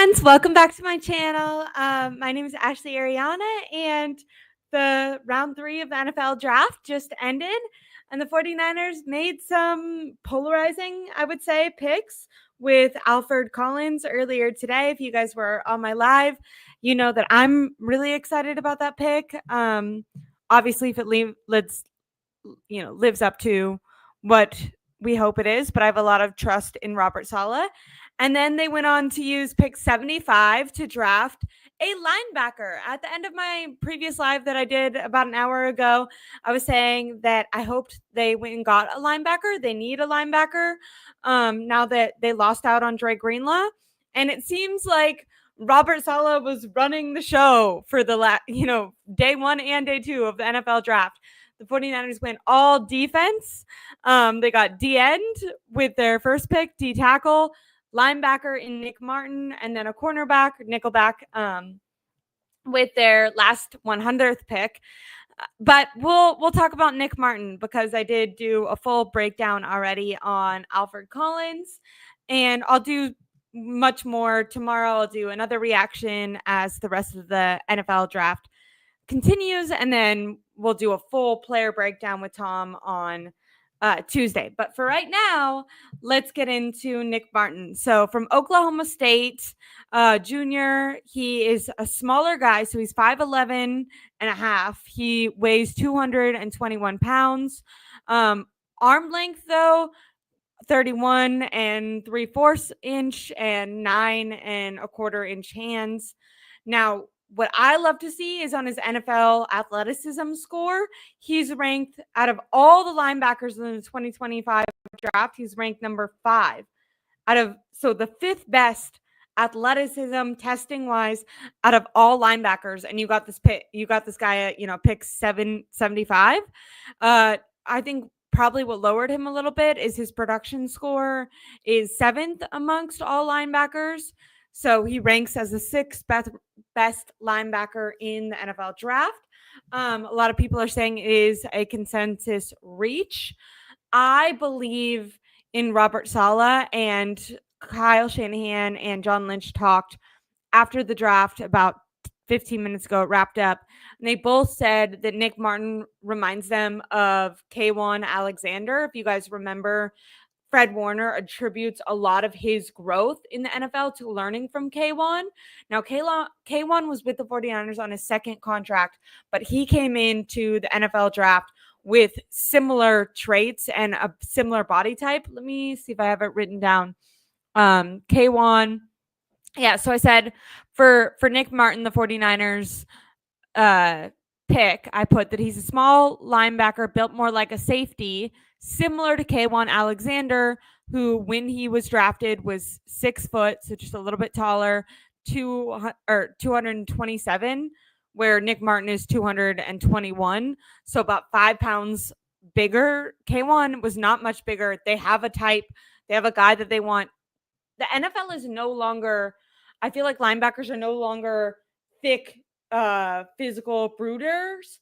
friends, welcome back to my channel. My name is Ashley Ariana, and the round 3 of the NFL draft just ended, and the 49ers made some polarizing, I would say, picks with Alfred Collins earlier today. If you guys were on my live, you know that I'm really excited about that pick. Obviously, if it lives up to what we hope it is, but I have a lot of trust in Robert Saleh. And then they went on to use pick 75 to draft a linebacker. At the end of my previous live that I did about an hour ago, I was saying that I hoped they went and got a linebacker. They need a linebacker now that they lost out on Dre Greenlaw. And it seems like Robert Saleh was running the show for the day 1 and day 2 of the NFL draft. The 49ers went all defense. They got D end with their first pick, D tackle, linebacker in Nick Martin, and then a cornerback, nickelback, with their last 100th pick. But we'll talk about Nick Martin because I did do a full breakdown already on Alfred Collins, and I'll do much more tomorrow. I'll do another reaction as the rest of the NFL draft continues, and then we'll do a full player breakdown with Tom on Tuesday. But for right now, let's get into Nick Martin. So from Oklahoma State, junior, he is a smaller guy. So he's 5'11 and a half. He weighs 221 pounds. Arm length, though, 31 and 3/4 inch and 9 and a quarter inch hands. Now, what I love to see is on his NFL athleticism score. He's ranked out of all the linebackers in the 2025 draft. He's ranked number 5 so the 5th best athleticism testing wise out of all linebackers. And you got this guy at, pick 775. I think probably what lowered him a little bit is his production score is 7th amongst all linebackers. So he ranks as the 6th best linebacker in the NFL draft. A lot of people are saying it is a consensus reach. I believe in Robert Saleh, and Kyle Shanahan and John Lynch talked after the draft about 15 minutes ago. It wrapped up, and they both said that Nick Martin reminds them of K1 Alexander. If you guys remember, Fred Warner attributes a lot of his growth in the NFL to learning from K1. Now, K1 was with the 49ers on his 2nd contract, but he came into the NFL draft with similar traits and a similar body type. Let me see if I have it written down. K1. Yeah, so I said for Nick Martin, the 49ers pick, I put that he's a small linebacker built more like a safety, similar to K1 Alexander, who when he was drafted was 6 foot, so just a little bit taller, 227, where Nick Martin is 221, so about 5 pounds bigger. K1 was not much bigger. They have a type. They have a guy that they want. The NFL is no longer, I feel like linebackers are no longer thick, physical brooders.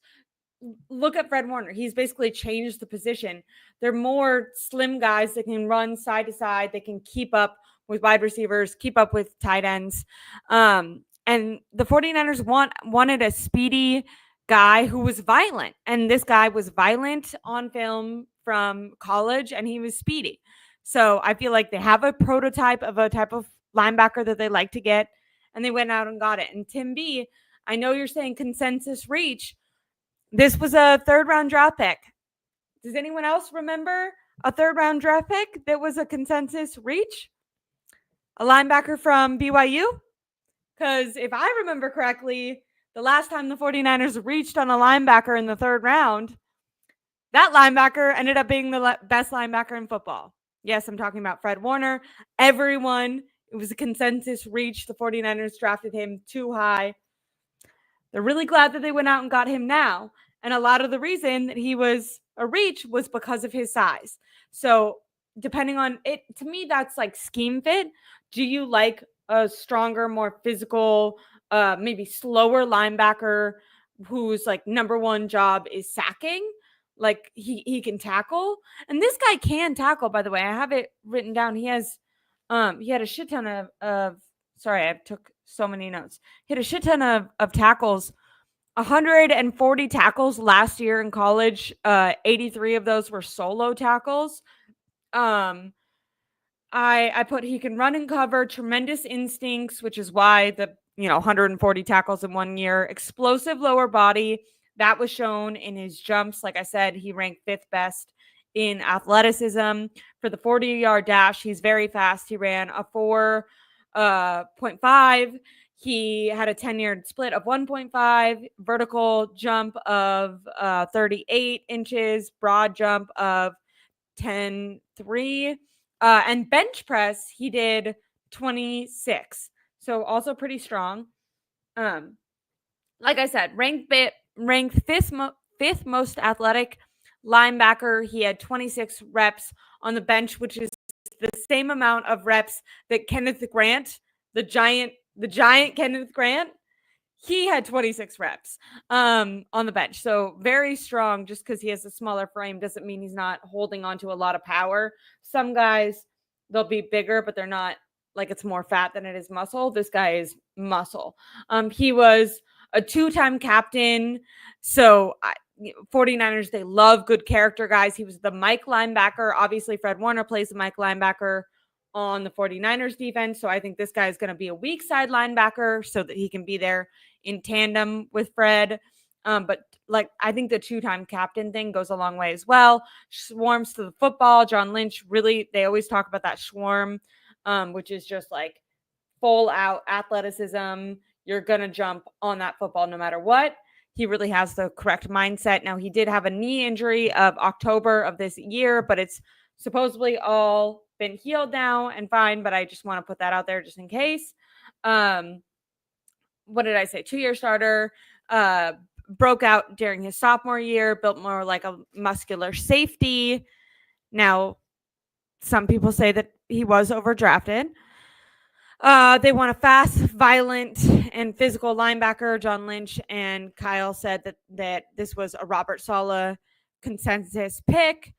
Look at Fred Warner. He's basically changed the position. They're more slim guys that can run side to side. They can keep up with wide receivers, keep up with tight ends. And the 49ers wanted a speedy guy who was violent. And this guy was violent on film from college, and he was speedy. So I feel like they have a prototype of a type of linebacker that they like to get, and they went out and got it. And Tim B, I know you're saying consensus reach. This was a 3rd-round draft pick. Does anyone else remember a 3rd-round draft pick that was a consensus reach? A linebacker from BYU? Because if I remember correctly, the last time the 49ers reached on a linebacker in the 3rd round, that linebacker ended up being the best linebacker in football. Yes, I'm talking about Fred Warner. It was a consensus reach. The 49ers drafted him too high. They're really glad that they went out and got him now. And a lot of the reason that he was a reach was because of his size. So depending on it, to me, that's like scheme fit. Do you like a stronger, more physical, maybe slower linebacker whose like number one job is sacking? Like he can tackle. And this guy can tackle, by the way. I have it written down. He had a shit ton of Sorry, I took so many notes. Hit a shit ton of tackles. 140 tackles last year in college. 83 of those were solo tackles. I put he can run and cover, tremendous instincts, which is why the 140 tackles in 1 year, explosive lower body that was shown in his jumps. Like I said, he ranked fifth best in athleticism for the 40-yard dash. He's very fast. He ran a 4.5. He had a 10-yard split of 1.5, vertical jump of 38 inches, broad jump of 10.3. And bench press, he did 26. So also pretty strong. Like I said, ranked fifth most athletic linebacker. He had 26 reps on the bench, which is the same amount of reps that Kenneth Grant, the giant Kenneth Grant, he had 26 reps on the bench. So very strong. Just because he has a smaller frame doesn't mean he's not holding on to a lot of power. Some guys, they'll be bigger, but they're not, like, it's more fat than it is muscle. This guy is muscle. He was a 2-time captain. So 49ers, they love good character guys. He was the Mike linebacker. Obviously, Fred Warner plays the Mike linebacker on the 49ers defense. So I think this guy is going to be a weak side linebacker so that he can be there in tandem with Fred. But like, I think the 2-time captain thing goes a long way as well. Swarms to the football. John Lynch, really, they always talk about that swarm, which is just like full out athleticism. You're going to jump on that football no matter what. He really has the correct mindset. Now, he did have a knee injury of October of this year, but it's supposedly all been healed now and fine, but I just want to put that out there just in case. What did I say? 2-year starter, broke out during his sophomore year, built more like a muscular safety. Now, some people say that he was overdrafted. They want a fast, violent, and physical linebacker. John Lynch and Kyle said that this was a Robert Saleh consensus pick.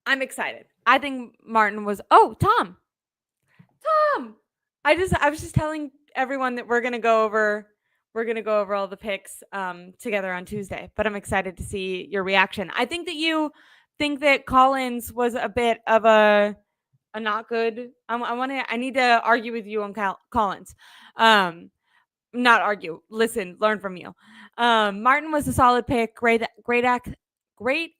I'm excited. I think Martin was. Oh, Tom. I was just telling everyone that we're gonna go over all the picks together on Tuesday. But I'm excited to see your reaction. I think that you think that Collins was a bit of a not good. I need to argue with you on Collins. Not argue. Listen, learn from you. Martin was a solid pick. Great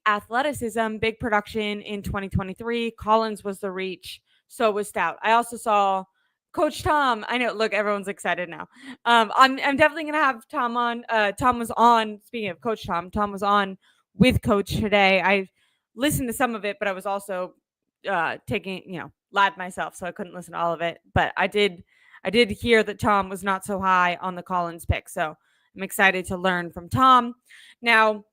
athleticism, big production in 2023. Collins was the reach. So was Stout. I also saw Coach Tom. I know. Look, everyone's excited now. I'm definitely gonna have Tom on. Tom was on. Speaking of Coach Tom, Tom was on with Coach today. I listened to some of it, but I was also taking live myself, so I couldn't listen to all of it. But I did hear that Tom was not so high on the Collins pick, so I'm excited to learn from Tom. Now,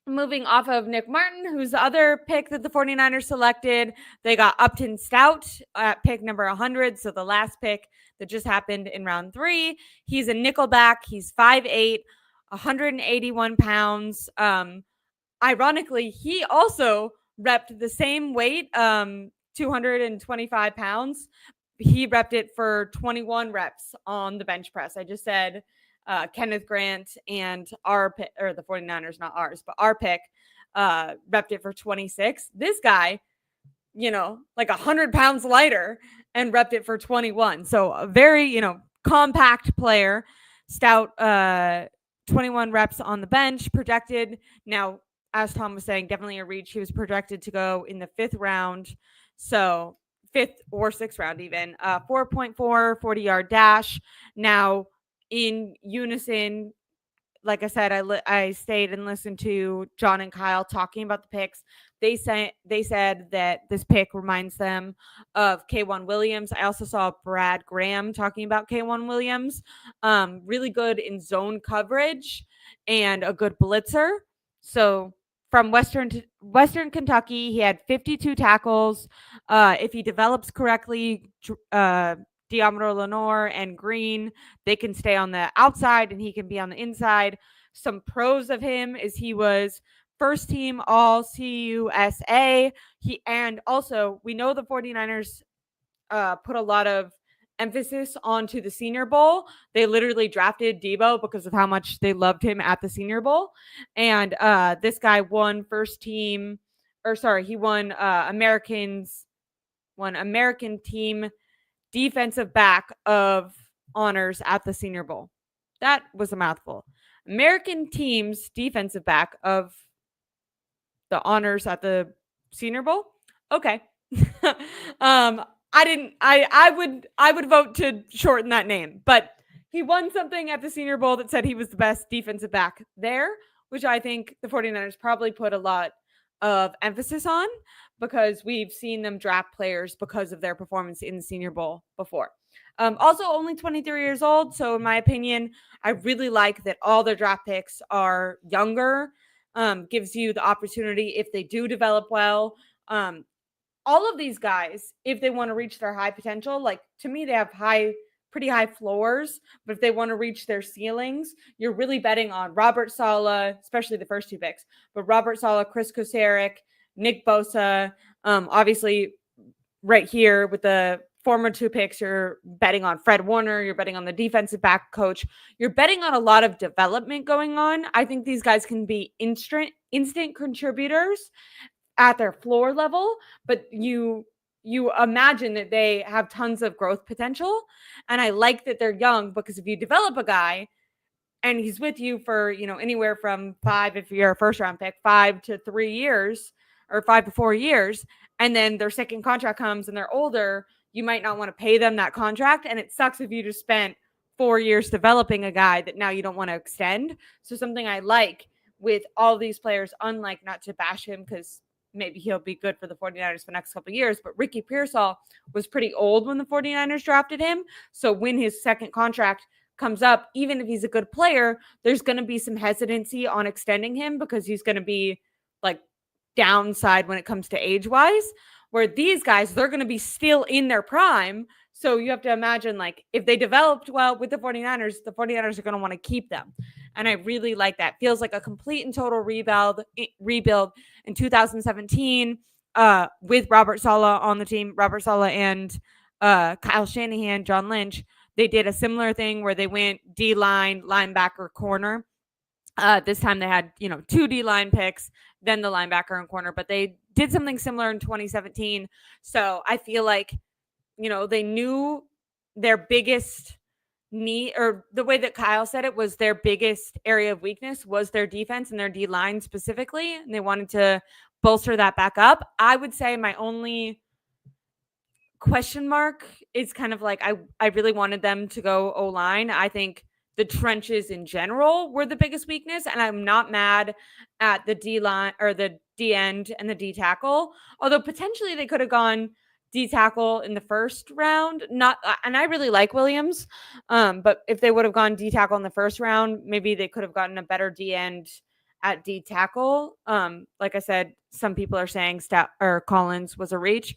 moving off of Nick Martin, who's the other pick that the 49ers selected, they got Upton Stout at pick number 100. So the last pick that just happened in round 3. He's a nickelback. He's 5'8", 181 pounds. Ironically, he also repped the same weight, 225 pounds. He repped it for 21 reps on the bench press. I just said Kenneth Grant and our pick, or the 49ers, not ours, but our pick, repped it for 26. This guy, like 100 pounds lighter and repped it for 21. So a very, compact player. Stout, 21 reps on the bench, projected. Now, as Tom was saying, definitely a reach. He was projected to go in the 5th round. So 5th or 6th round even. 4.4, 40-yard dash. Now, in unison, like I said, I stayed and listened to John and Kyle talking about the picks. They said that this pick reminds them of K1 Williams. I also saw Brad Graham talking about K1 Williams. Really good in zone coverage and a good blitzer. So from Western Kentucky, he had 52 tackles. If he develops correctly, Diomero Lenore and Green, they can stay on the outside and he can be on the inside. Some pros of him is he was first team all CUSA. And also, we know the 49ers put a lot of emphasis onto the Senior Bowl. They literally drafted Debo because of how much they loved him at the Senior Bowl. And this guy won he won American team defensive back of honors at the Senior Bowl. That was a mouthful. American team's defensive back of the honors at the Senior Bowl. Okay. I would vote to shorten that name, but he won something at the Senior Bowl that said he was the best defensive back there, which I think the 49ers probably put a lot of emphasis on because we've seen them draft players because of their performance in the Senior Bowl before. Also, only 23 years old. So, in my opinion, I really like that all their draft picks are younger. Gives you the opportunity if they do develop well. All of these guys, if they want to reach their high potential, like to me, they have pretty high floors, but if they want to reach their ceilings, you're really betting on Robert Saleh, especially the first two picks, but Robert Saleh, Chris Kosaric, Nick Bosa, obviously right here with the former two picks, you're betting on Fred Warner, you're betting on the defensive back coach, you're betting on a lot of development going on. I think these guys can be instant contributors at their floor level, but you imagine that they have tons of growth potential. And I like that they're young because if you develop a guy and he's with you for, anywhere from 5, if you're a first round pick, 5 to 3 years or 5 to 4 years, and then their second contract comes and they're older, you might not want to pay them that contract. And it sucks if you just spent 4 years developing a guy that now you don't want to extend. So something I like with all these players, unlike, not to bash him because maybe he'll be good for the 49ers for the next couple of years, but Ricky Pearsall was pretty old when the 49ers drafted him. So when his second contract comes up, even if he's a good player, there's going to be some hesitancy on extending him because he's going to be like downside when it comes to age-wise, where these guys, they're going to be still in their prime. So you have to imagine, like, if they developed well with the 49ers are going to want to keep them. And I really like that. Feels like a complete and total rebuild in 2017 with Robert Saleh on the team. Robert Saleh and Kyle Shanahan, John Lynch, they did a similar thing where they went D-line, linebacker, corner. This time they had, 2 D-line picks, then the linebacker and corner, but they did something similar in 2017. So I feel like, they knew their biggest need, or the way that Kyle said it, was their biggest area of weakness was their defense and their D-line specifically, and they wanted to bolster that back up. I would say my only question mark is kind of like I really wanted them to go O-line. I think the trenches in general were the biggest weakness, and I'm not mad at the D-line or the D-end and the D-tackle, although potentially they could have gone D-tackle in the first round. And I really like Williams, but if they would have gone D-tackle in the first round, maybe they could have gotten a better D-end at D-tackle. Like I said, some people are saying Stout or Collins was a reach.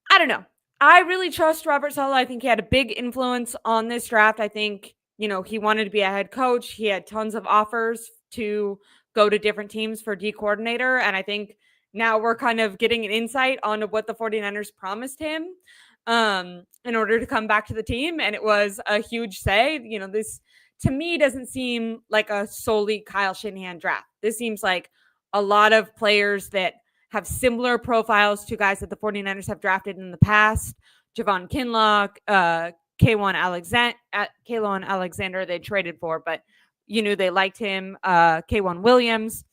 I don't know. I really trust Robert Saleh. I think he had a big influence on this draft. I think, he wanted to be a head coach. He had tons of offers to go to different teams for D coordinator. And I think now we're kind of getting an insight on what the 49ers promised him in order to come back to the team. And it was a huge say. This to me doesn't seem like a solely Kyle Shanahan draft. This seems like a lot of players that have similar profiles to guys that the 49ers have drafted in the past. Javon Kinlaw, K'Waun Alexander they traded for, but they liked him. K'Waun Williams.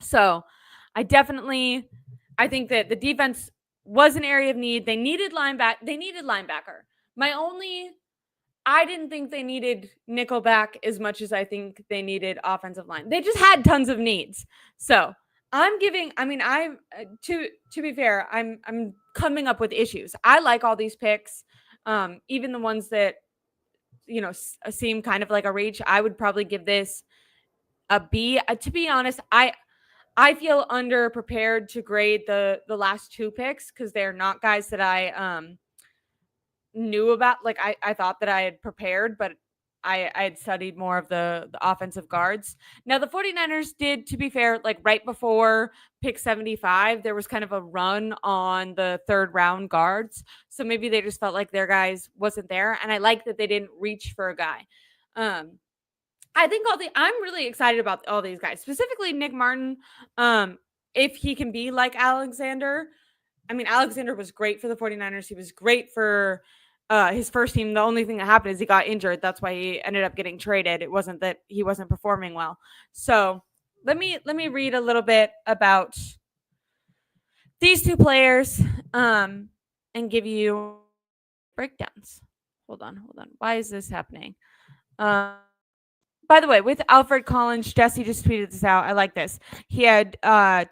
So I think that the defense was an area of need. They needed linebacker. I didn't think they needed nickelback as much as I think they needed offensive line. They just had tons of needs. So to be fair, I'm coming up with issues. I like all these picks, even the ones that, seem kind of like a reach. I would probably give this a B. To be honest, I feel underprepared to grade the last 2 picks because they're not guys that I knew about. Like I thought that I had prepared, but I had studied more of the offensive guards. Now, the 49ers did, to be fair, like right before pick 75, there was kind of a run on the third round guards. So maybe they just felt like their guys wasn't there. And I like that they didn't reach for a guy. I think I'm really excited about all these guys, specifically Nick Martin. If he can be like Alexander. I mean, Alexander was great for the 49ers. He was great for his first team. The only thing that happened is he got injured. That's why he ended up getting traded. It wasn't that he wasn't performing well. So let me read a little bit about these two players and give you breakdowns. Hold on. Why is this happening? By the way, with Alfred Collins, Jesse just tweeted this out. I like this. He had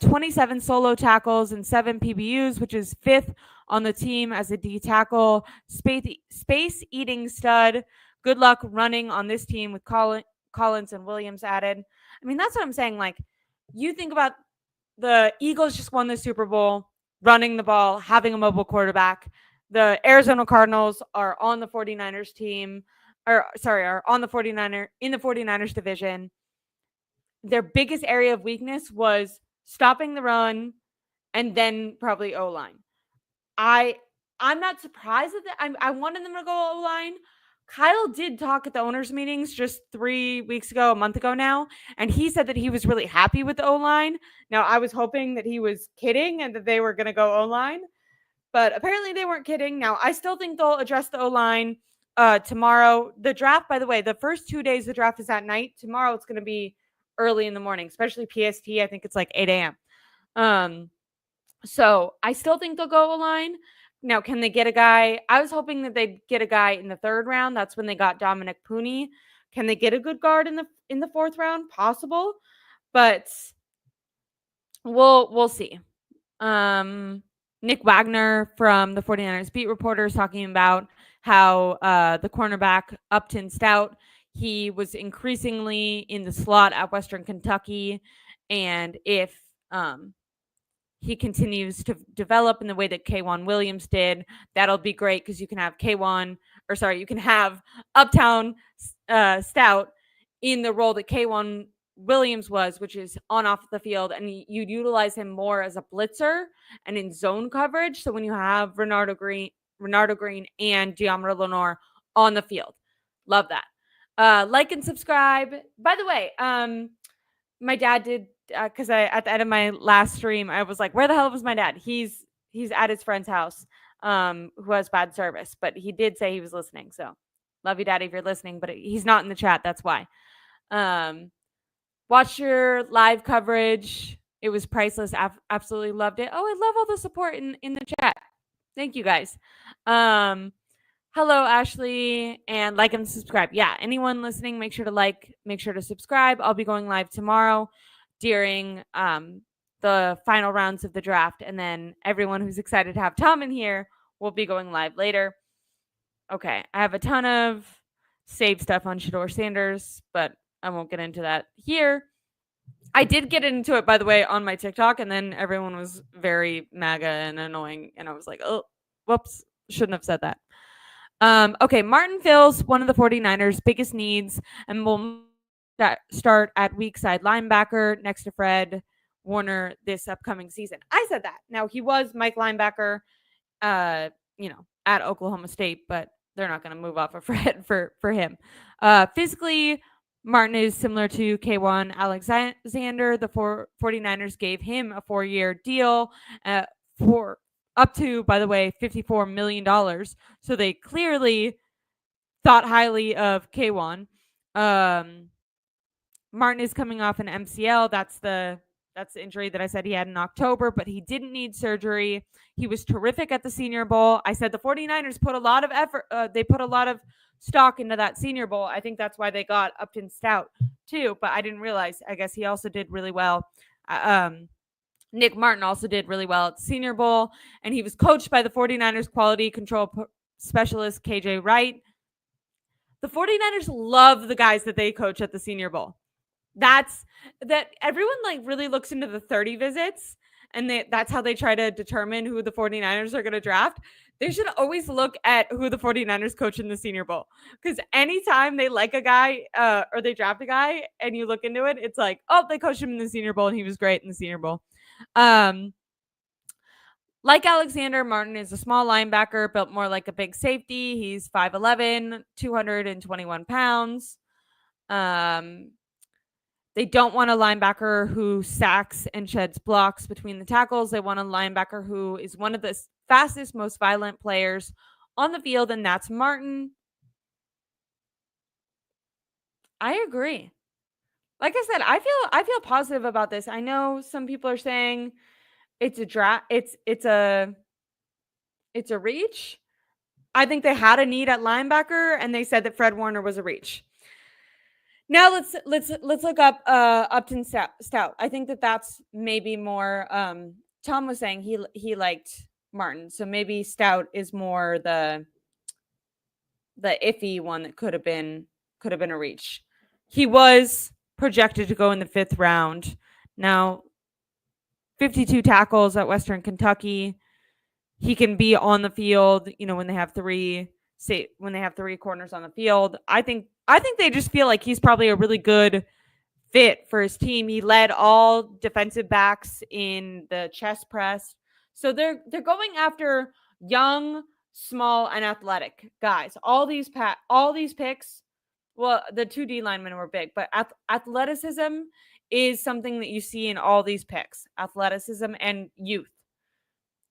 27 solo tackles and 7 PBUs, which is 5th on the team as a D tackle. Space eating stud. Good luck running on this team with Collins and Williams added. I mean, that's what I'm saying. Like, you think about the Eagles just won the Super Bowl, running the ball, having a mobile quarterback. The Arizona Cardinals are on the 49ers team. Are on the 49ers division. Their biggest area of weakness was stopping the run and then probably O-line. I'm not surprised that I wanted them to go O-line. Kyle did talk at the owners' meetings just 3 weeks ago, a month ago now, and he said that he was really happy with the O-line. Now, I was hoping that he was kidding and that they were going to go O-line, but apparently they weren't kidding. Now, I still think they'll address the O-line tomorrow. The draft, by the way, the first 2 days the draft is at night. Tomorrow it's going to be early in the morning, especially PST. I think it's like 8 a.m. So I still think they'll go O-line. Now, can they get a guy? I was hoping that they'd get a guy in the 3rd round. That's when they got Dominic Pooney. Can they get a good guard in the 4th round? Possible, but we'll see. Nick Wagner from the 49ers beat reporter is talking about how the cornerback Upton Stout, he was increasingly in the slot at Western Kentucky, and if he continues to develop in the way that K'Wan Williams did, that'll be great because you can have you can have Uptown Stout in the role that K'Wan Williams was, which is on off the field, and you'd utilize him more as a blitzer and in zone coverage. So when you have Renardo Green and Giamra Lenore on the field, love that. Like and subscribe. By the way, my dad did because at the end of my last stream, I was like, "Where the hell was my dad?" He's at his friend's house, who has bad service, but he did say he was listening. So love you, Daddy, if you're listening, but he's not in the chat. That's why. Watch your live coverage. It was priceless. Absolutely loved it. Oh, I love all the support in the chat. Thank you guys. Hello, Ashley, and like and subscribe. Yeah, anyone listening, make sure to subscribe. I'll be going live tomorrow during the final rounds of the draft, and then everyone who's excited to have Tom in here will be going live later. Okay, I have a ton of saved stuff on Shador Sanders, but I won't get into that here. I did get into it, by the way, on my TikTok, and then everyone was very MAGA and annoying, and I was like, oh, whoops, shouldn't have said that. Okay, Martin fills one of the 49ers' biggest needs and will start at weak side linebacker next to Fred Warner this upcoming season. I said that. Now, he was Mike linebacker, at Oklahoma State, but they're not going to move off of Fred for him. Physically, Martin is similar to K'Wan Alexander. The 49ers gave him a 4-year deal for up to, by the way, $54 million. So they clearly thought highly of K'Wan. Martin is coming off an MCL. That's the injury that I said he had in October, but he didn't need surgery. He was terrific at the Senior Bowl. I said the 49ers put a lot of effort. They put a lot of stock into that Senior Bowl. I think that's why they got Upton Stout too, but I didn't realize. I guess he also did really well. Nick Martin also did really well at the Senior Bowl, and he was coached by the 49ers quality control specialist, KJ Wright. The 49ers love the guys that they coach at the Senior Bowl. That everyone really looks into the 30 visits, and that's how they try to determine who the 49ers are going to draft. They should always look at who the 49ers coach in the Senior Bowl, because anytime they like a guy or they draft a guy and you look into it, it's like, oh, they coached him in the Senior Bowl and he was great in the Senior Bowl. Like Alexander, Martin is a small linebacker, built more like a big safety. He's 5'11", 221 pounds. They don't want a linebacker who sacks and sheds blocks between the tackles. They want a linebacker who is one of the fastest, most violent players on the field, and that's Martin. I agree. Like I said, I feel positive about this. I know some people are saying it's a draft. It's a reach. I think they had a need at linebacker, and they said that Fred Warner was a reach. Now let's look up Upton Stout. I think that's maybe more. Tom was saying he liked Martin, so maybe Stout is more the iffy one that could have been a reach. He was projected to go in the 5th round. Now, 52 tackles at Western Kentucky. He can be on the field, when they have three corners on the field. I think they just feel like he's probably a really good fit for his team. He led all defensive backs in the chest press. So they're going after young, small, and athletic guys. All these picks, well, the 2D linemen were big, but athleticism is something that you see in all these picks. Athleticism and youth.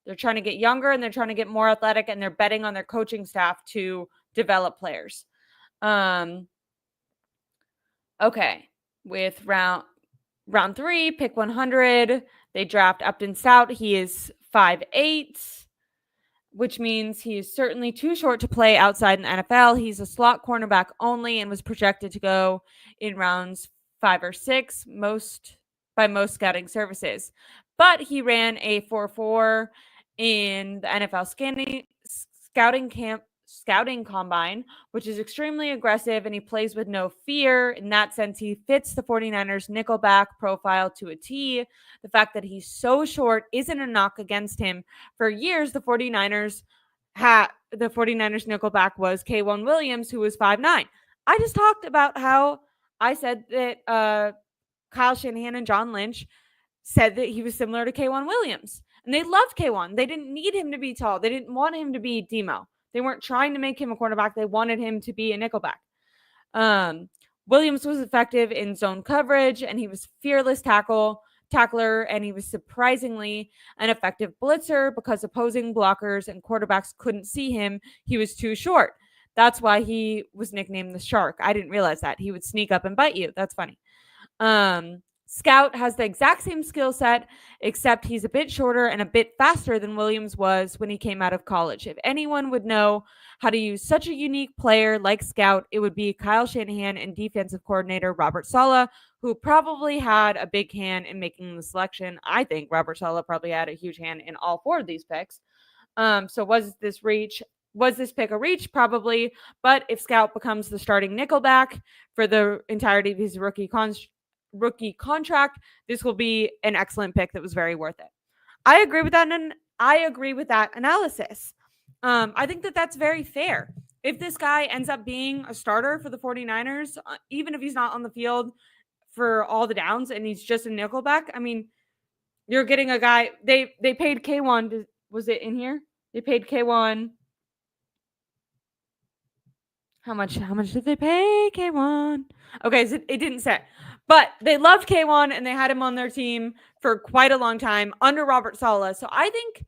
They're trying to get younger and they're trying to get more athletic, and they're betting on their coaching staff to develop players. Okay. With round 3, pick 100, they draft Upton Stout. He is 5'8", which means he is certainly too short to play outside in the NFL. He's a slot cornerback only and was projected to go in rounds 5 or 6 by most scouting services. But he ran a 4.4 in the NFL scouting combine, which is extremely aggressive, and he plays with no fear. In that sense, he fits the 49ers nickelback profile to a T. The fact that he's so short isn't a knock against him. For years, the 49ers nickelback was K1 Williams, who was 5'9". I just talked about how I said that Kyle Shanahan and John Lynch said that he was similar to K1 Williams. And they loved K1. They didn't need him to be tall. They didn't want him to be Demo. They weren't trying to make him a cornerback. They wanted him to be a nickelback. Williams was effective in zone coverage, and he was fearless tackler, and he was surprisingly an effective blitzer because opposing blockers and quarterbacks couldn't see him. He was too short. That's why he was nicknamed the Shark. I didn't realize that. He would sneak up and bite you. That's funny. Scout has the exact same skill set, except he's a bit shorter and a bit faster than Williams was when he came out of college. If anyone would know how to use such a unique player like Scout, it would be Kyle Shanahan and defensive coordinator Robert Saleh, who probably had a big hand in making the selection. I think Robert Saleh probably had a huge hand in all 4 of these picks. So was this pick a reach? Probably. But if Scout becomes the starting nickelback for the entirety of his rookie contract, this will be an excellent pick that was very worth it. I agree with that, and I agree with that analysis. I think that's very fair. If this guy ends up being a starter for the 49ers, even if he's not on the field for all the downs and he's just a nickelback, I mean, you're getting a guy. They paid K1. Was it in here? They paid K1. How much did they pay K1? Okay, so it didn't say. But they loved K1 and they had him on their team for quite a long time under Robert Saleh. So I think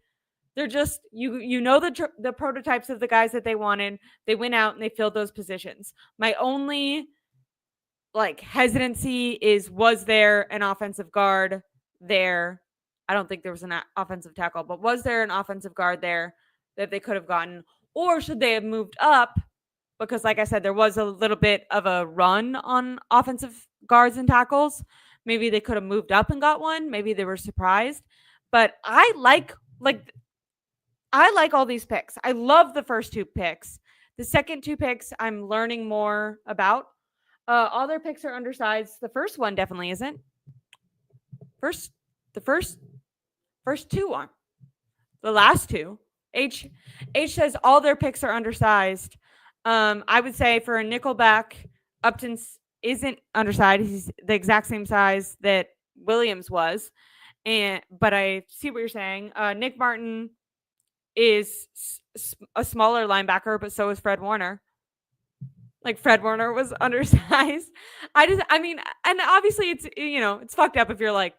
they're just, the prototypes of the guys that they wanted. They went out and they filled those positions. My only hesitancy is, was there an offensive guard there? I don't think there was an offensive tackle, but was there an offensive guard there that they could have gotten? Or should they have moved up? Because like I said, there was a little bit of a run on offensive guards and tackles. Maybe they could have moved up and got one. Maybe they were surprised. But I like all these picks. I love the first 2 picks. The second 2 picks, I'm learning more about. All their picks are undersized. The first one definitely isn't. The first 2 aren't. The last 2, H says all their picks are undersized. I would say for a nickelback, Upton isn't undersized. He's the exact same size that Williams was. But I see what you're saying. Nick Martin is a smaller linebacker, but so is Fred Warner. Like Fred Warner was undersized. I mean, and obviously it's fucked up if you're like,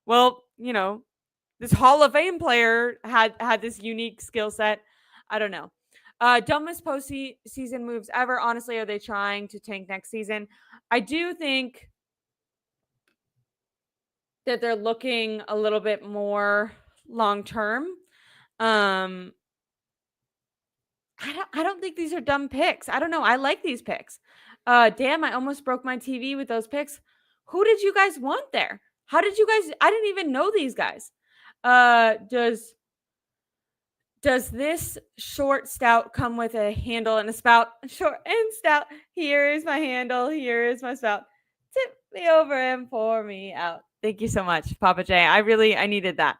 well, this Hall of Fame player had this unique skill set. I don't know. Dumbest postseason moves ever. Honestly, are they trying to tank next season? I do think that they're looking a little bit more long term. I don't think these are dumb picks. I don't know. I like these picks. Damn, I almost broke my TV with those picks. Who did you guys want there? How did you guys? I didn't even know these guys. Does this short stout come with a handle and a spout? Short and stout. Here is my handle. Here is my spout. Tip me over and pour me out. Thank you so much, Papa J. I needed that.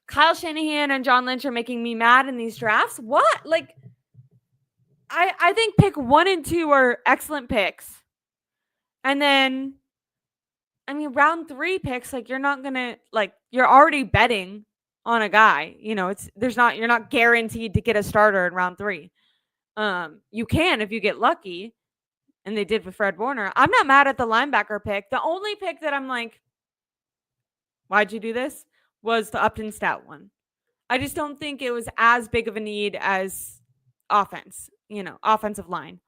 Kyle Shanahan and John Lynch are making me mad in these drafts. What? Like, I think pick 1 and 2 are excellent picks. And then, I mean, round 3 picks, like, you're not going to, like, you're already betting on a guy. You're not guaranteed to get a starter in round 3. You can if you get lucky. And they did with Fred Warner. I'm not mad at the linebacker pick. The only pick that I'm like, why'd you do this? Was the Upton Stout one. I just don't think it was as big of a need as offensive line.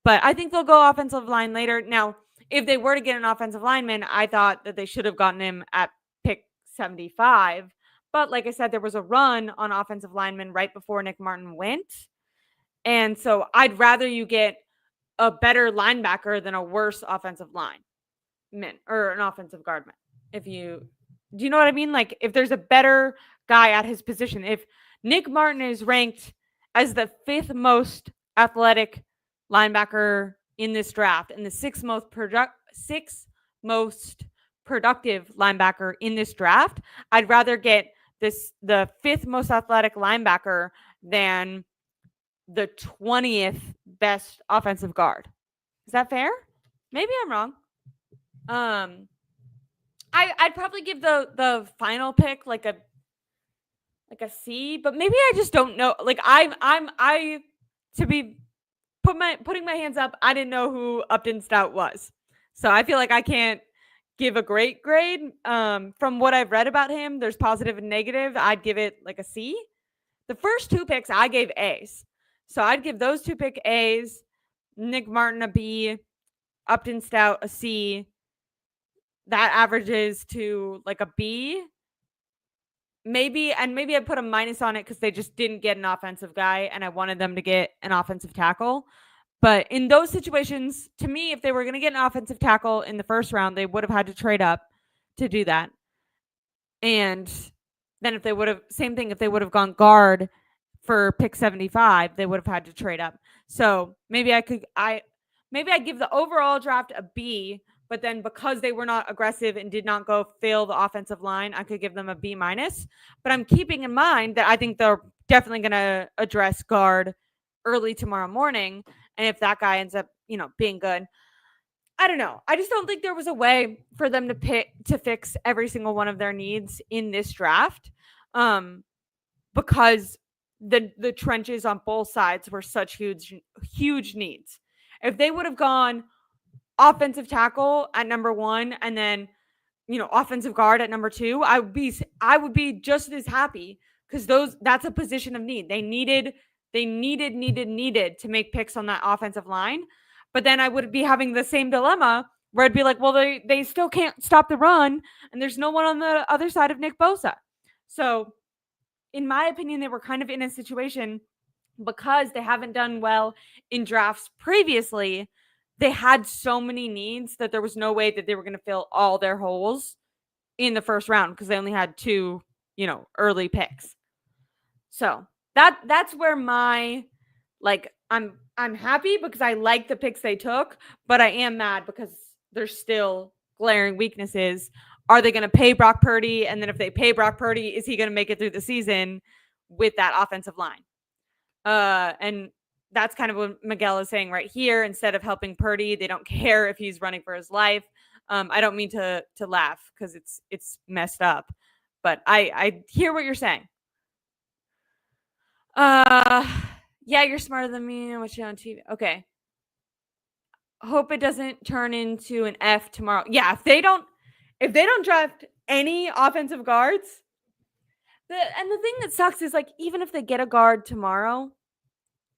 But I think they'll go offensive line later. Now, if they were to get an offensive lineman, I thought that they should have gotten him at pick 75. But like I said, there was a run on offensive linemen right before Nick Martin went. And so I'd rather you get a better linebacker than a worse offensive lineman or an offensive guardman. Do you know what I mean? Like, if there's a better guy at his position, if Nick Martin is ranked as the 5th most athletic linebacker in this draft and the 6th most productive linebacker in this draft, I'd rather get the 5th most athletic linebacker than the 20th best offensive guard. Is that fair? Maybe I'm wrong. I'd probably give the final pick like a C, but maybe I just don't know. Like putting my hands up, I didn't know who Upton Stout was. So I feel like I can't give a great grade. From what I've read about him, there's positive and negative. I'd give it like a C. The first 2 picks I gave A's. So I'd give those 2 pick A's, Nick Martin a B, Upton Stout a C. That averages to like a B. Maybe I'd put a minus on it because they just didn't get an offensive guy and I wanted them to get an offensive tackle. But in those situations, to me, if they were going to get an offensive tackle in the first round, they would have had to trade up to do that. And then if they would have gone guard for pick 75, they would have had to trade up. So maybe I'd give the overall draft a B, but then because they were not aggressive and did not go fill the offensive line, I could give them a B minus. But I'm keeping in mind that I think they're definitely going to address guard early tomorrow morning. And if that guy ends up, being good, I don't know. I just don't think there was a way for them to fix every single one of their needs in this draft. Because the trenches on both sides were such huge needs. If they would have gone offensive tackle at number 1 and then, offensive guard at number 2, I would be just as happy because that's a position of need. They needed to make picks on that offensive line. But then I would be having the same dilemma where I'd be like, well, they still can't stop the run and there's no one on the other side of Nick Bosa. So in my opinion, they were kind of in a situation because they haven't done well in drafts previously. They had so many needs that there was no way that they were going to fill all their holes in the first round because they only had 2, early picks. So that's where my, I'm happy because I like the picks they took, but I am mad because there's still glaring weaknesses Are they going to pay Brock Purdy? And then if they pay Brock Purdy, is he going to make it through the season with that offensive line? And that's kind of what Miguel is saying right here. Instead of helping Purdy, they don't care if he's running for his life. I don't mean to laugh because it's messed up, but I hear what you're saying. Yeah, you're smarter than me. I watch you on TV. Okay. Hope it doesn't turn into an F tomorrow. Yeah, if they don't draft any offensive guards, and the thing that sucks is, like, even if they get a guard tomorrow,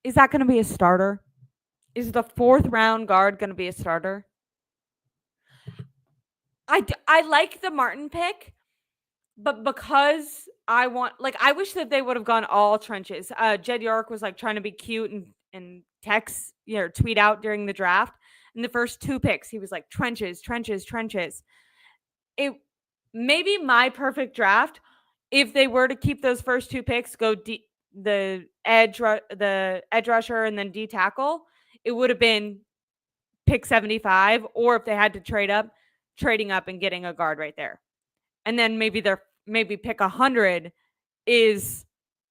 is that going to be a starter? Is the 4th round guard going to be a starter? I like the Martin pick, but because I wish that they would have gone all trenches. Jed York was like trying to be cute and text, tweet out during the draft. In the first 2 picks, he was like trenches, trenches, trenches. It maybe my perfect draft, if they were to keep those first 2 picks, go the edge rusher and then D tackle, it would have been pick 75, or if they had to trading up and getting a guard right there. And then maybe pick 100 is,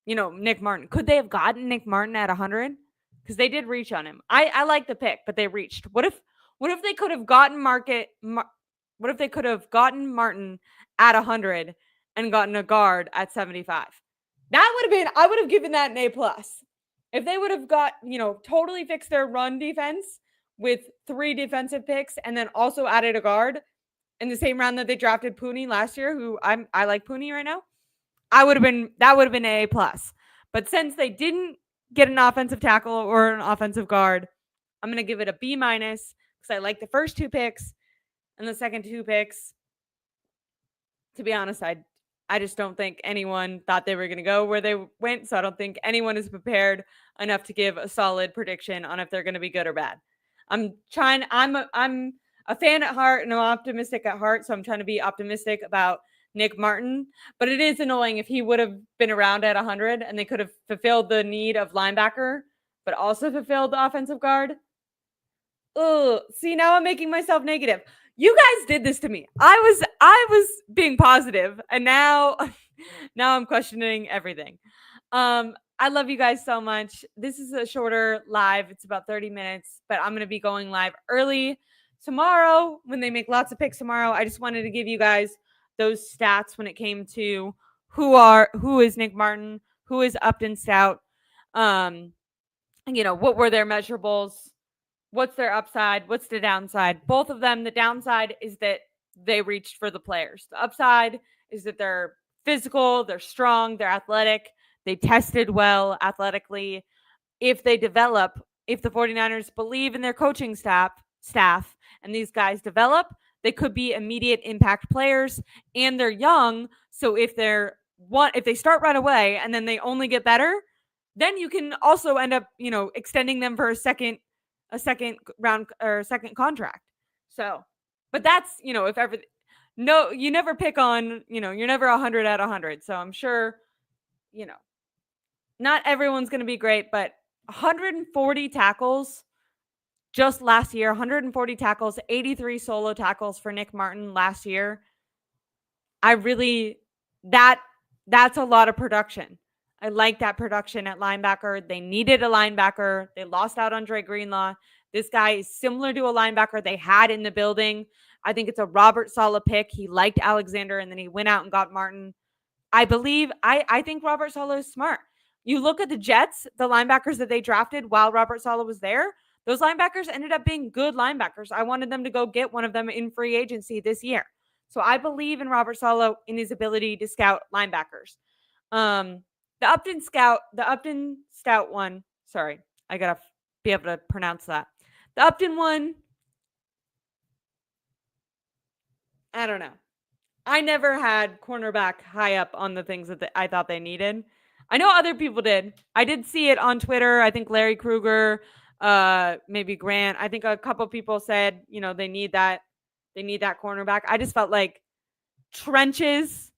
Nick Martin. Could they have gotten Nick Martin at 100? Because they did reach on him. I like the pick, but they reached. What if they could have gotten what if they could have gotten Martin at 100 and gotten a guard at 75? That would have been, I would have given that an A+. If they would have got, totally fixed their run defense with 3 defensive picks and then also added a guard in the same round that they drafted Pooney last year, who I like Pooney right now, that would have been an A+. But since they didn't get an offensive tackle or an offensive guard, I'm going to give it a B- because I like the first 2 picks and the second 2 picks. To be honest, I just don't think anyone thought they were going to go where they went. So I don't think anyone is prepared enough to give a solid prediction on if they're going to be good or bad. I'm a fan at heart and I'm optimistic at heart. So I'm trying to be optimistic about Nick Martin, but it is annoying if he would have been around at 100 and they could have fulfilled the need of linebacker, but also fulfilled the offensive guard. Oh, see, now I'm making myself negative. You guys did this to me. I was being positive, and now I'm questioning everything. I love you guys so much. This is a shorter live. It's about 30 minutes, but I'm going to be going live early tomorrow when they make lots of picks tomorrow. I just wanted to give you guys those stats when it came to who is Nick Martin, who is Upton Stout, what were their measurables, what's their upside, what's the downside. Both of them, the downside is that they reached for the players. The upside is that they're physical, they're strong, they're athletic, they tested well athletically. If the 49ers believe in their coaching staff and these guys develop, they could be immediate impact players, and they're young. So if they start right away and then they only get better, then you can also end up, extending them for a second round or second contract. So, but that's, if ever, no, you never pick on, you're never 100 at 100. So I'm sure, not everyone's going to be great, but 140 tackles just last year, 140 tackles, 83 solo tackles for Nick Martin last year. That's a lot of production. I like that production at linebacker. They needed a linebacker. They lost out on Dre Greenlaw. This guy is similar to a linebacker they had in the building. I think it's a Robert Saleh pick. He liked Alexander, and then he went out and got Martin. I think Robert Saleh is smart. You look at the Jets, the linebackers that they drafted while Robert Saleh was there, those linebackers ended up being good linebackers. I wanted them to go get one of them in free agency this year. So I believe in Robert Saleh in his ability to scout linebackers. The Upton Stout one. Sorry, I gotta be able to pronounce that. The Upton one, I don't know. I never had cornerback high up on the things that I thought they needed. I know other people did. I did see it on Twitter. I think Larry Krueger, maybe Grant. I think a couple people said, they need that cornerback. I just felt like trenches,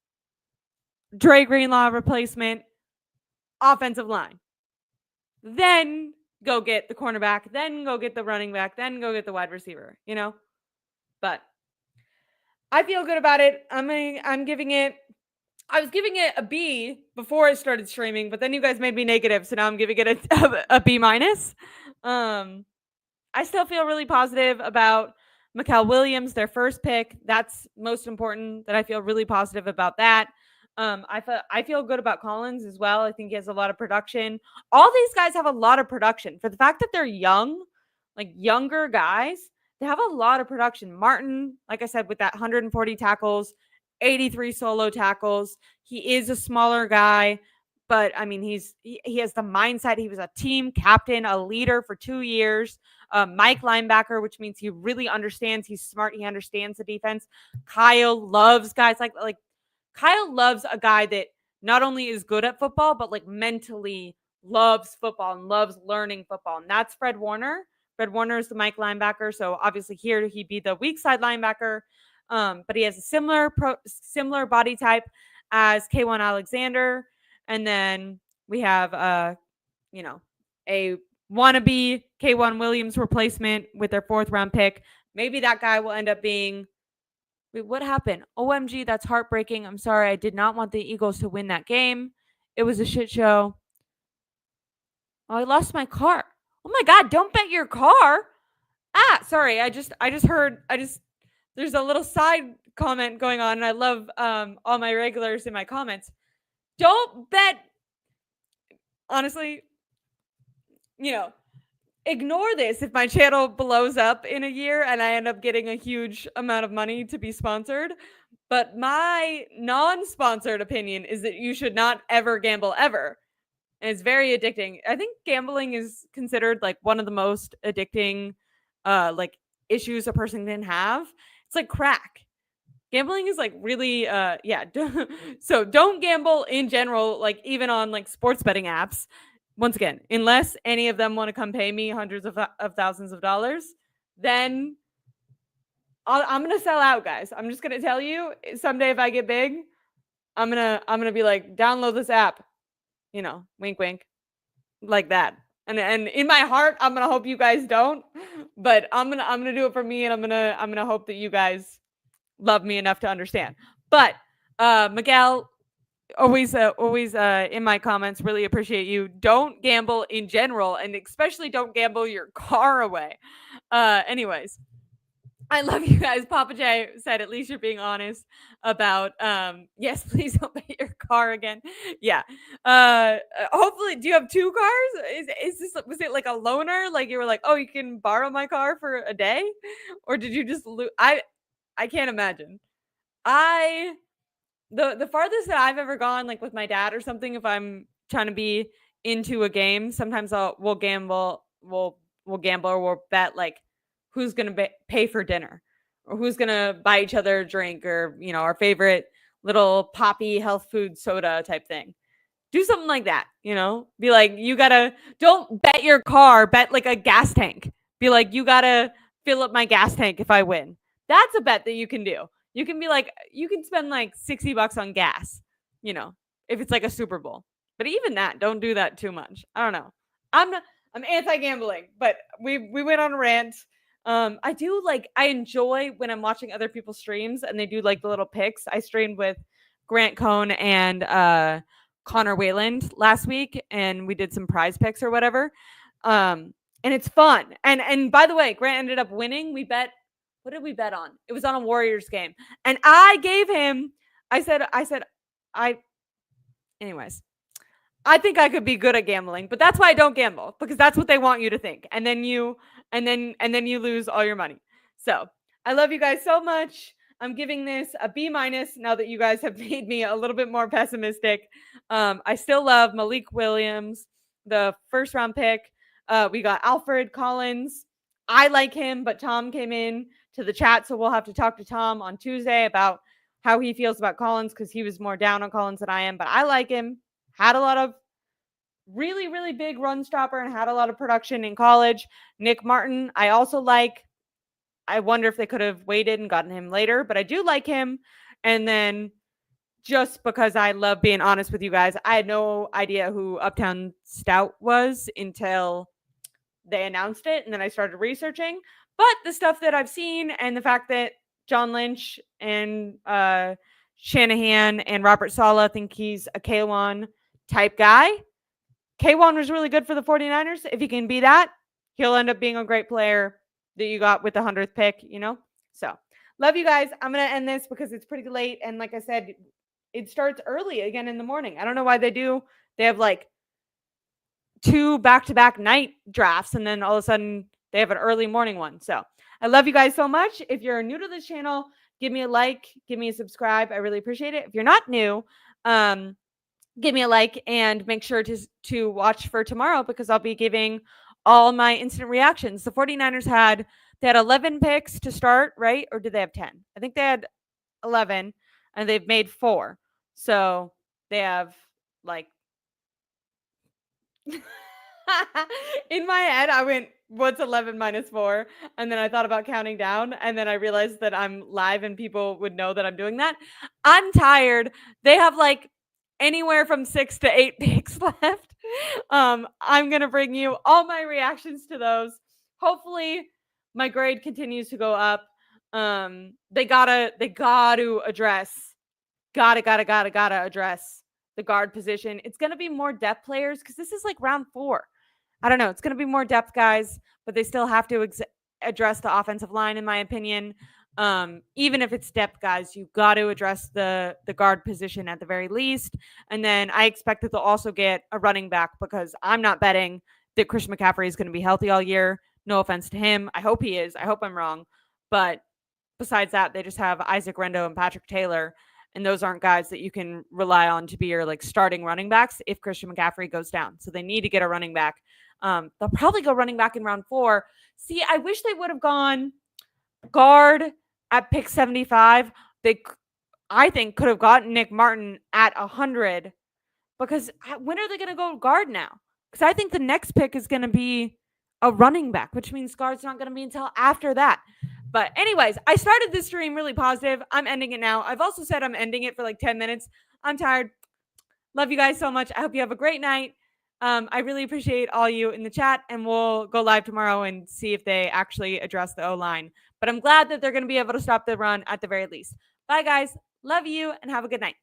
Dre Greenlaw replacement, offensive line. Then go get the cornerback, then go get the running back, then go get the wide receiver, But I feel good about it. I'm giving it. I was giving it a B before I started streaming, but then you guys made me negative, so now I'm giving it a B minus. Um, I still feel really positive about Mikael Williams, their first pick. That's most important. That I feel really positive about that. I feel good about Collins as well. I think he has a lot of production. All these guys have a lot of production for the fact that they're young, like younger guys. They have a lot of production. Martin, like I said, with that 140 tackles, 83 solo tackles. He is a smaller guy, but I mean, he has the mindset. He was a team captain, a leader for 2 years. Mike linebacker, which means he really understands. He's smart. He understands the defense. Kyle loves guys like Kyle loves a guy that not only is good at football, but like mentally loves football and loves learning football. And that's Fred Warner. Fred Warner is the Mike linebacker. So obviously here he'd be the weak side linebacker. But he has a similar body type as K1 Alexander. And then we have a wannabe K1 Williams replacement with their 4th round pick. Maybe that guy will end up being. Wait, what happened? OMG, that's heartbreaking. I'm sorry. I did not want the Eagles to win that game. It was a shit show. Oh, I lost my car. Oh my God, don't bet your car. Sorry. There's a little side comment going on, and I love all my regulars in my comments. Don't bet. Honestly, ignore this if my channel blows up in a year and I end up getting a huge amount of money to be sponsored. But my non-sponsored opinion is that you should not ever gamble ever. And it's very addicting. I think gambling is considered like one of the most addicting like issues a person can have. It's like crack. Gambling is like really yeah. So don't gamble in general, like even on like sports betting apps. Once again, unless any of them want to come pay me hundreds of thousands of dollars, then I'm gonna sell out, guys. I'm just gonna tell you, someday if I get big, I'm gonna be like, download this app, wink, wink, like that. And in my heart, I'm gonna hope you guys don't, but I'm gonna do it for me, and I'm gonna hope that you guys love me enough to understand. But Miguel, always in my comments, really appreciate you. Don't gamble in general, and especially don't gamble your car away. Anyways, I love you guys. Papa J said, at least you're being honest about yes, please don't bet your car again. Yeah. Hopefully, do you have 2 cars? Was it like a loaner? Like you were like, oh, you can borrow my car for a day? Or did you just lose? I can't imagine. The farthest that I've ever gone, like with my dad or something, if I'm trying to be into a game, sometimes we'll gamble or we'll bet like who's gonna pay for dinner, or who's gonna buy each other a drink, or our favorite little poppy health food soda type thing. Do something like that, be like, don't bet your car, bet like a gas tank. Be like, you gotta fill up my gas tank if I win. That's a bet that you can do. You can be like, you can spend like $60 on gas, if it's like a Super Bowl. But even that, don't do that too much. I don't know. I'm anti-gambling, but we went on a rant. I enjoy when I'm watching other people's streams and they do like the little picks. I streamed with Grant Cohn and Connor Wayland last week, and we did some prize picks or whatever. And it's fun. And by the way, Grant ended up winning. What did we bet on? It was on a Warriors game. And I gave him, anyways, I think I could be good at gambling, but that's why I don't gamble, because that's what they want you to think. And then you lose all your money. So I love you guys so much. I'm giving this a B minus now that you guys have made me a little bit more pessimistic. I still love Malik Williams, the 1st round pick. We got Alfred Collins. I like him, but Tom came in to the chat, so we'll have to talk to Tom on Tuesday about how he feels about Collins, because he was more down on Collins than I am. But I like him. Had a lot of really, really big run stopper and had a lot of production in college. Nick Martin, I also like. I wonder if they could have waited and gotten him later, but I do like him. And then just because I love being honest with you guys, I had no idea who Upton Stout was until they announced it, and then I started researching. But the stuff that I've seen and the fact that John Lynch and Shanahan and Robert Saleh think he's a K1 type guy. K1 was really good for the 49ers. If he can be that, he'll end up being a great player that you got with the 100th pick, So, love you guys. I'm going to end this because it's pretty late. And like I said, it starts early again in the morning. I don't know why they do. They have like 2 back-to-back night drafts, and then all of a sudden they have an early morning one. So, I love you guys so much. If you're new to this channel, give me a like, give me a subscribe. I really appreciate it. If you're not new, give me a like and make sure to watch for tomorrow because I'll be giving all my instant reactions. The 49ers had 11 picks to start, right? Or did they have 10? I think they had 11 and they've made 4. So they have like in my head, I went, what's 11 minus 4? And then I thought about counting down. And then I realized that I'm live and people would know that I'm doing that. I'm tired. They have like anywhere from 6 to 8 picks left. I'm going to bring you all my reactions to those. Hopefully my grade continues to go up. They gotta address the guard position. It's going to be more depth players because this is like round 4. I don't know. It's going to be more depth guys, but they still have to address the offensive line, in my opinion. Even if it's depth guys, you got to address the guard position at the very least. And then I expect that they'll also get a running back because I'm not betting that Christian McCaffrey is going to be healthy all year. No offense to him. I hope he is. I hope I'm wrong. But besides that, they just have Isaac Rendo and Patrick Taylor. And those aren't guys that you can rely on to be your like starting running backs if Christian McCaffrey goes down. So they need to get a running back. They'll probably go running back in round 4. See, I wish they would have gone guard at pick 75. They, I think, could have gotten Nick Martin at 100 because when are they going to go guard now? Because I think the next pick is going to be a running back, which means guard's not going to be until after that. But anyways, I started this stream really positive. I'm ending it now. I've also said I'm ending it for like 10 minutes. I'm tired. Love you guys so much. I hope you have a great night. I really appreciate all you in the chat, and we'll go live tomorrow and see if they actually address the O-line. But I'm glad that they're going to be able to stop the run at the very least. Bye, guys. Love you, and have a good night.